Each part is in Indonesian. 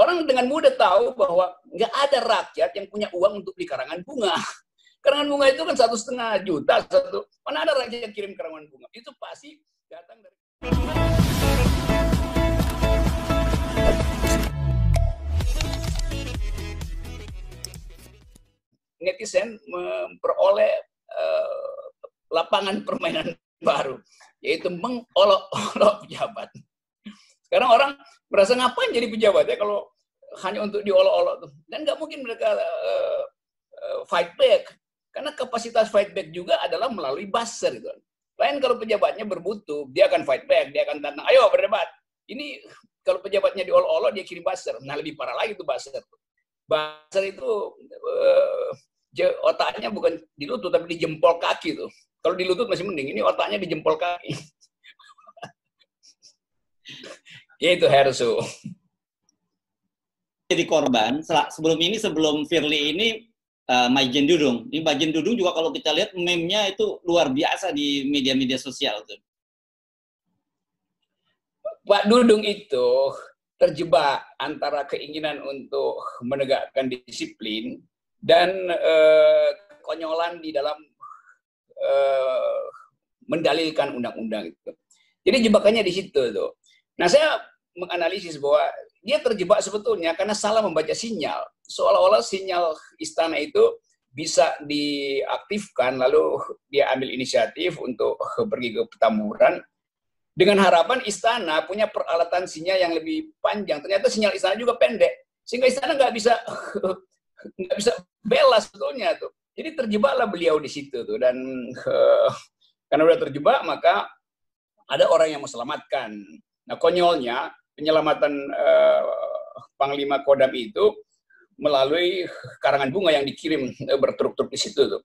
Orang dengan mudah tahu bahwa nggak ada rakyat yang punya uang untuk beli karangan bunga. Karangan bunga itu kan 1,5 juta satu. Mana ada rakyat yang kirim karangan bunga? Itu pasti datang dari netizen memperoleh lapangan permainan baru, yaitu mengolok-olok pejabat. Sekarang orang merasa ngapain jadi pejabat ya kalau hanya untuk diolok-olok tuh. Dan nggak mungkin mereka fight back, karena kapasitas fight back juga adalah melalui buzzer gitu. Lain kalau pejabatnya berbutuh, dia akan fight back, dia akan tantang, ayo berdebat. Ini kalau pejabatnya diolok-olok, dia kirim buzzer. Nah lebih parah lagi tuh buzzer. Buzzer itu otaknya bukan di lutut tapi di jempol kaki tuh. Kalau di lutut masih mending, ini otaknya di jempol kaki. Itu Hersu. Jadi korban sebelum Firly ini Majen Dudung. Ini Majen Dudung juga kalau kita lihat meme-nya itu luar biasa di media-media sosial tuh. Pak Dudung itu terjebak antara keinginan untuk menegakkan disiplin dan konyolan di dalam mendalilkan undang-undang itu. Jadi jebakannya di situ tuh. Nah, saya menganalisis bahwa dia terjebak sebetulnya karena salah membaca sinyal. Seolah-olah sinyal istana itu bisa diaktifkan, lalu dia ambil inisiatif untuk pergi ke Petamburan dengan harapan istana punya peralatan sinyal yang lebih panjang. Ternyata sinyal istana juga pendek, sehingga istana nggak bisa bela sebetulnya tuh. Jadi terjebaklah beliau di situ tuh, dan karena udah terjebak maka ada orang yang mau selamatkan. Nah, konyolnya penyelamatan Panglima Kodam itu melalui karangan bunga yang dikirim bertruk-truk di situ tuh.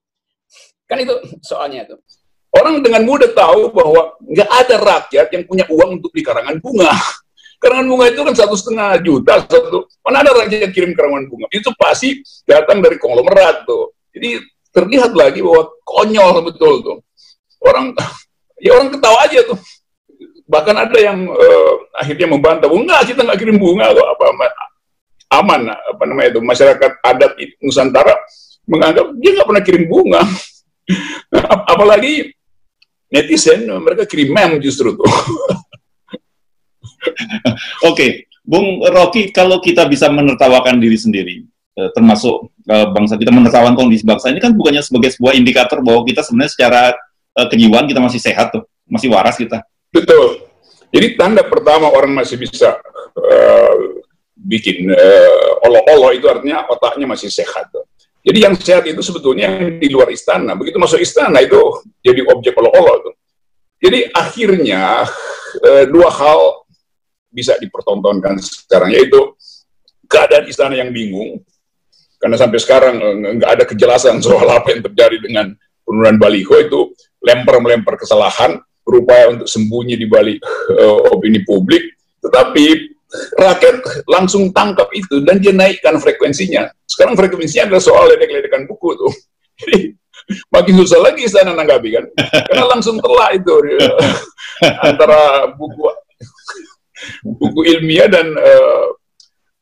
Kan itu soalnya tuh. Orang dengan mudah tahu bahwa nggak ada rakyat yang punya uang untuk beli karangan bunga. Karangan bunga itu kan 1,5 juta satu. Mana ada rakyat yang kirim karangan bunga? Itu pasti datang dari konglomerat tuh. Jadi terlihat lagi bahwa konyol betul tuh. Orang ketawa aja tuh. Bahkan ada yang akhirnya membantah, enggak, kita nggak kirim bunga kok, aman, masyarakat adat Nusantara menganggap dia nggak pernah kirim bunga. Apalagi netizen, mereka kirim meme justru tuh. Oke, Bung Rocky, kalau kita bisa menertawakan diri sendiri, termasuk bangsa kita menertawakan kondisi bangsa ini kan bukannya sebagai sebuah indikator bahwa kita sebenarnya secara kejiwaan kita masih sehat tuh, masih waras kita. Betul. Jadi tanda pertama orang masih bisa bikin olok-olok itu artinya otaknya masih sehat. Jadi yang sehat itu sebetulnya yang di luar istana. Begitu masuk istana itu jadi objek olok-olok. Jadi akhirnya dua hal bisa dipertontonkan sekarang, yaitu keadaan istana yang bingung, karena sampai sekarang nggak ada kejelasan soal apa yang terjadi dengan penurunan baliho itu, melempar kesalahan, berupaya untuk sembunyi di balik opini publik, tetapi rakyat langsung tangkap itu dan dia naikkan frekuensinya. Sekarang frekuensinya adalah soal ledek-ledekan buku tuh. Jadi makin susah lagi istana nanggapi kan, karena langsung telah itu antara buku ilmiah dan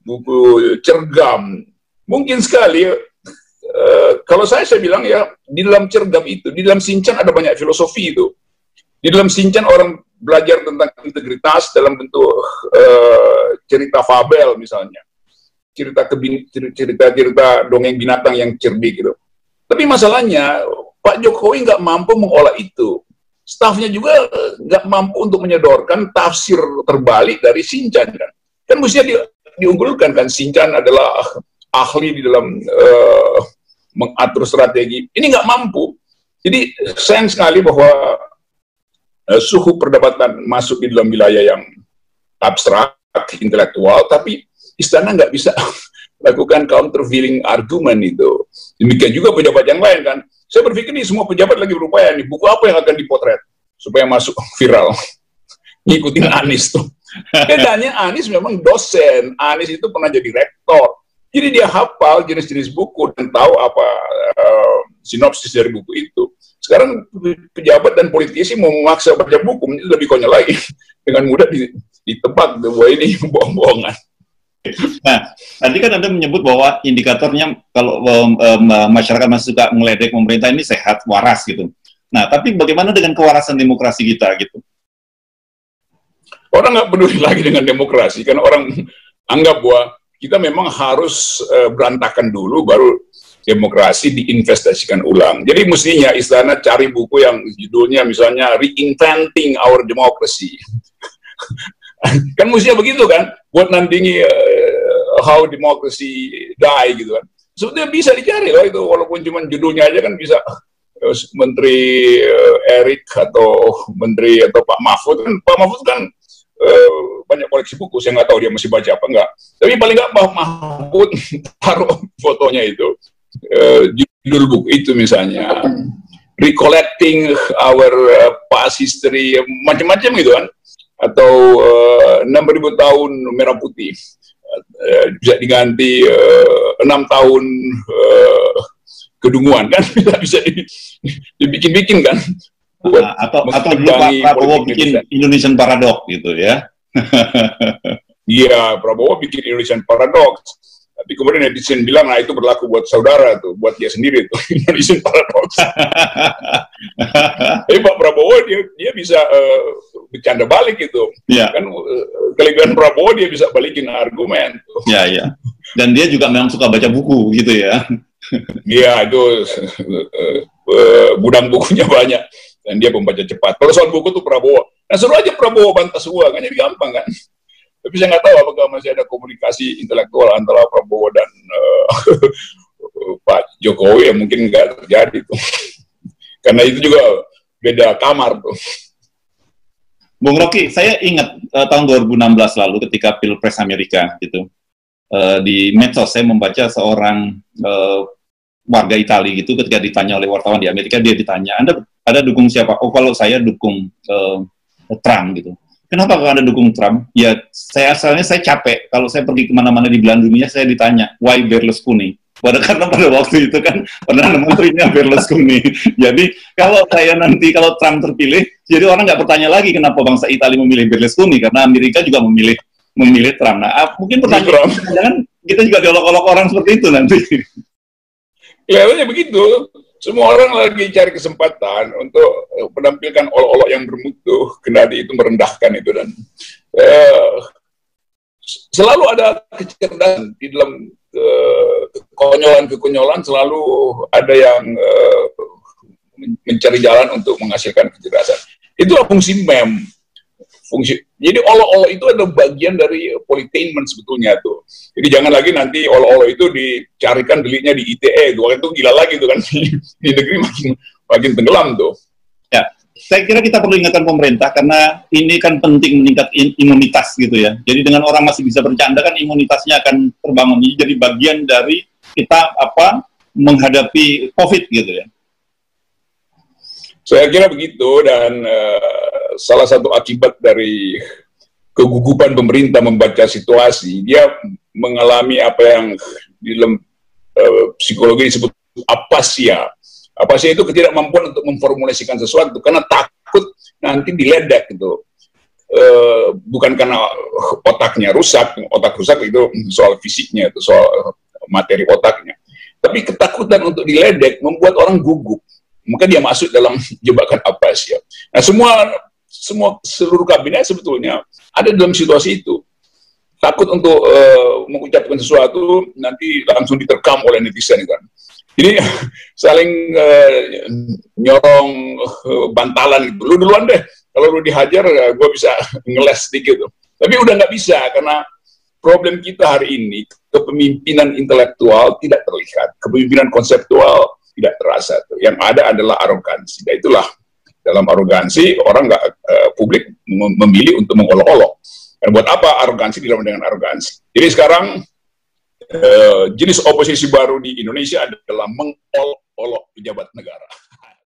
buku cergam. Mungkin sekali kalau saya bilang ya, di dalam cergam itu, di dalam Sinchan ada banyak filosofi itu. Di dalam Sinchan orang belajar tentang integritas dalam bentuk cerita fabel misalnya, cerita dongeng binatang yang cerdik gitu. Tapi masalahnya Pak Jokowi nggak mampu mengolah itu, stafnya juga nggak mampu untuk menyodorkan tafsir terbalik dari Sinchan kan. Kan mestinya diunggulkan kan, Sinchan adalah ahli di dalam mengatur strategi. Ini nggak mampu. Jadi sayang sekali bahwa suhu perdebatan masuk di dalam wilayah yang abstrak, intelektual, tapi istana nggak bisa lakukan countervailing argument itu. Demikian juga pejabat yang lain kan. Saya berpikir nih semua pejabat lagi berupaya nih, buku apa yang akan dipotret supaya masuk viral. Ngikutin Anies tuh. Bedanya Anies memang dosen, Anies itu pernah jadi rektor. Jadi dia hafal jenis-jenis buku dan tahu apa sinopsis dari buku itu. Sekarang pejabat dan politisi mau memaksa baca buku, itu lebih konyol lagi. Dengan mudah ditebak bahwa ini bohong-bohongan. Nah, tadi kan Anda menyebut bahwa indikatornya kalau masyarakat masih suka ngeledek pemerintah ini sehat, waras gitu. Nah, tapi bagaimana dengan kewarasan demokrasi kita gitu? Orang nggak peduli lagi dengan demokrasi, karena orang anggap bahwa kita memang harus berantakan dulu, baru demokrasi diinvestasikan ulang. Jadi mestinya istana cari buku yang judulnya misalnya Reinventing Our Democracy. Kan mestinya begitu kan, buat nandingi how democracy die gitu kan. Sebetulnya bisa dicari loh itu, walaupun cuma judulnya aja kan bisa. Menteri Erik atau Menteri atau Pak Mahfud kan banyak koleksi buku, saya nggak tahu dia masih baca apa enggak. Tapi paling nggak Pak Mahfud taruh fotonya itu, judul buku itu misalnya Recollecting Our Past History, macam-macam gitu kan. Atau 6.000 tahun merah putih, bisa diganti 6 tahun kedunguan kan, bisa dibikin-bikin kan. Atau dulu Pak Prabowo bikin Indonesian Paradox gitu ya. Iya, Prabowo bikin Indonesian Paradox. Tapi kemudian netizen bilang, nah itu berlaku buat saudara tuh, buat dia sendiri tuh, Indonesian Paradox. Tapi Pak Prabowo dia bisa bercanda balik gitu. Ya. Kan kelebihan Prabowo dia bisa balikin argumen. Ya, ya. Dan dia juga memang suka baca buku gitu ya. Iya, itu gudang bukunya banyak. Dan dia pembaca cepat. Kalau soal buku tuh Prabowo, nah suruh aja Prabowo bantah semua, kan jadi gampang kan. Tapi saya nggak tahu apakah masih ada komunikasi intelektual antara Prabowo dan Pak Jokowi, yang mungkin nggak terjadi tuh. Karena itu juga beda kamar tuh. Bung Rocky, saya ingat tahun 2016 lalu ketika Pilpres Amerika gitu, di medsos saya membaca seorang warga Italia gitu, ketika ditanya oleh wartawan di Amerika, dia ditanya, Anda dukung siapa? Oh, kalau saya dukung Trump gitu. Kenapa kalau Anda dukung Trump? Ya, asalnya saya capek. Kalau saya pergi kemana-mana di belahan dunia, saya ditanya, why Berlusconi? Karena pada waktu itu kan Perdana Menterinya Berlusconi. Jadi, kalau Trump terpilih, jadi orang nggak bertanya lagi kenapa bangsa Italia memilih Berlusconi, karena Amerika juga memilih Trump. Nah, mungkin pertanyaan, jangan kita juga diolok-olok orang seperti itu nanti. Kelihatannya begitu. Semua orang lagi cari kesempatan untuk menampilkan olok-olok yang bermutu, kendati itu merendahkan itu, dan selalu ada kecerdasan di dalam kekonyolan, selalu ada yang mencari jalan untuk menghasilkan kecerdasan. Itulah fungsi meme. Jadi olok-olok itu adalah bagian dari politainment sebetulnya tuh. Jadi jangan lagi nanti olok-olok itu dicarikan deliknya di ITE, itu gila lagi tuh kan. Di negeri makin tenggelam tuh. Ya, saya kira kita perlu ingatkan pemerintah karena ini kan penting meningkat imunitas gitu ya. Jadi dengan orang masih bisa bercanda kan imunitasnya akan terbangun. Jadi bagian dari kita menghadapi COVID gitu ya. Saya kira begitu, dan salah satu akibat dari kegugupan pemerintah membaca situasi, dia mengalami apa yang di dalam psikologi disebut apasia. Apasia itu ketidakmampuan untuk memformulasikan sesuatu karena takut nanti diledek gitu. Bukan karena otaknya rusak, otak rusak itu soal fisiknya, itu soal materi otaknya. Tapi ketakutan untuk diledek membuat orang gugup. Maka dia masuk dalam jebakan apasia. Nah, seluruh kabinet sebetulnya ada dalam situasi itu. Takut untuk mengucapkan sesuatu, nanti langsung diterkam oleh netizen kan. Jadi saling nyorong bantalan gitu. Lu duluan deh, kalau lu dihajar, gue bisa ngeles sedikit. Tapi udah nggak bisa, karena problem kita hari ini, kepemimpinan intelektual tidak terlihat, kepemimpinan konseptual tidak terasa. Yang ada adalah arogansi. Dan itulah, dalam arogansi orang publik memilih untuk mengolok-olok. Dan buat apa arogansi dilawan dengan arogansi? Jadi sekarang jenis oposisi baru di Indonesia adalah mengolok-olok pejabat negara.